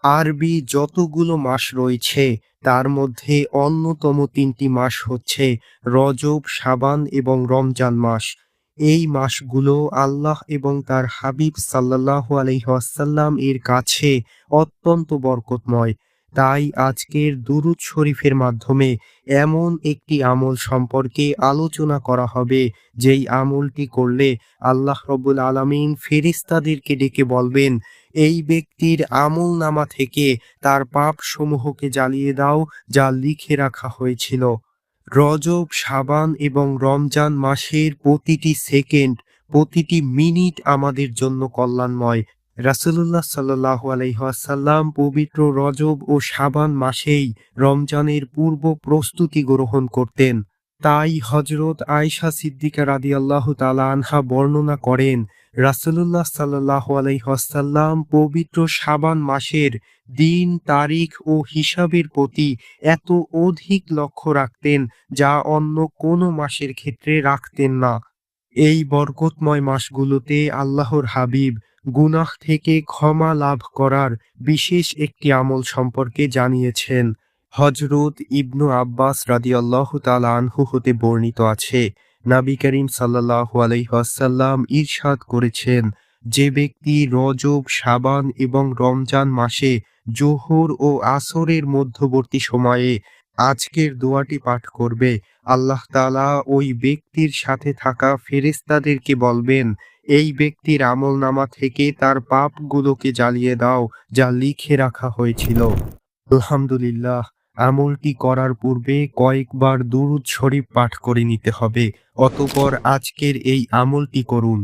আরবি যতগুলো মাস রয়েছে তার মধ্যে অন্যতম ৩টি মাস হচ্ছে রজব, শাবান এবং রমজান মাস। এই মাসগুলো আল্লাহ এবং তার হাবিব সাল্লাল্লাহু আলাইহি ওয়াসাল্লাম এর কাছে অত্যন্ত বরকতময়। তাই আজকের দুরূদ শরীফের মাধ্যমে এমন একটি আমল সম্পর্কে আলোচনা করা হবে, যেই আমলটি করলে আল্লাহ রাব্বুল আলামিন ফেরেশতাদেরকে ডেকে বলবেন, এই ব্যক্তির আমলনামা থেকে তার পাপসমূহকে জ্বালিয়ে দাও, যা লিখে রাখা হয়েছিল। রজব, শাবান এবং রমজান মাসের প্রতিটি সেকেন্ড, প্রতিটি মিনিট আমাদের জন্য কল্যাণময়। রাসূলুল্লাহ সাল্লাল্লাহু আলাইহি ওয়াসাল্লাম পবিত্র রজব ও শাবান মাসেই রমজানের পূর্ব প্রস্তুতি গ্রহণ করতেন। তাই হযরত আয়েশা সিদ্দিকা রাদিয়াল্লাহু তাআলা আনহা বর্ণনা করেন, রাসূলুল্লাহ সাল্লাল্লাহু আলাইহি ওয়াসাল্লাম পবিত্র শাবান মাসের দিন, তারিখ ও হিসাবের প্রতি এত অধিক লক্ষ্য রাখতেন, যা অন্য কোনো মাসের ক্ষেত্রে রাখতেন না। এই বরকতময় মাসগুলোতে আল্লাহর হাবিব গুনাহ থেকে ক্ষমা লাভ করার বিশেষ একটি আমল সম্পর্কে জানিয়েছেন। হযরত ইবনু আব্বাস রাদিয়াল্লাহু তাআলা আনহু হতে বর্ণিত আছে, নবী করিম সাল্লাল্লাহু আলাইহি ওয়াসাল্লাম ইরশাদ করেছেন, যে ব্যক্তি রজব, শাবান এবং রমজান মাসে জোহর ও আসরের মধ্যবর্তী সময়ে আজকের দোয়াটি পাঠ করবে, আল্লাহ তাআলা ওই ব্যক্তির সাথে থাকা ফেরেশতাদেরকে বলবেন, এই ব্যক্তির আমলনামা থেকে তার পাপগুলোকে জ্বালিয়ে দাও, যা লিখে রাখা হয়েছিল। আলহামদুলিল্লাহ, আমলটি করার পূর্বে কয়েকবার দুরূদ শরীফ পাঠ করে নিতে হবে। অতঃপর আজকের এই আমলটি করুন।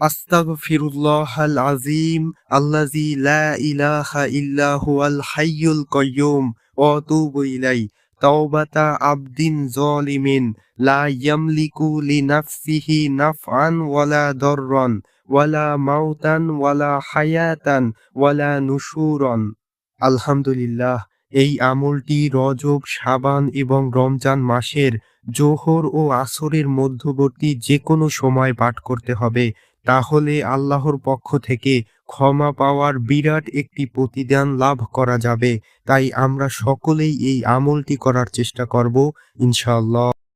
আস্তাগফিরুল্লাহাল আযীম আল্লাযী লা ইলাহা ইল্লা হুয়াল হাইয়ুল কাইয়্যুম ওয়া আতুবু ইলাইহি তাওবাতা আবদিন যালিমিন লা ইয়ামলিকু লিনাফসিহি নাফআন ওয়ালা দাররান ওয়ালা মাউতান ওয়ালা হায়াতান ওয়ালা নুশুরান। আলহামদুলিল্লাহ, এই আমলটি রজব, শাবান এবং রমজান মাসের জোহর ও আসরের মধ্যবর্তী যে কোনো সময় পাঠ করতে হবে। তাহলে আল্লাহর পক্ষ থেকে ক্ষমা পাওয়ার বিরাট একটি প্রতিদান লাভ করা যাবে। তাই আমরা সকলেই এই আমলটি করার চেষ্টা করব ইনশাআল্লাহ।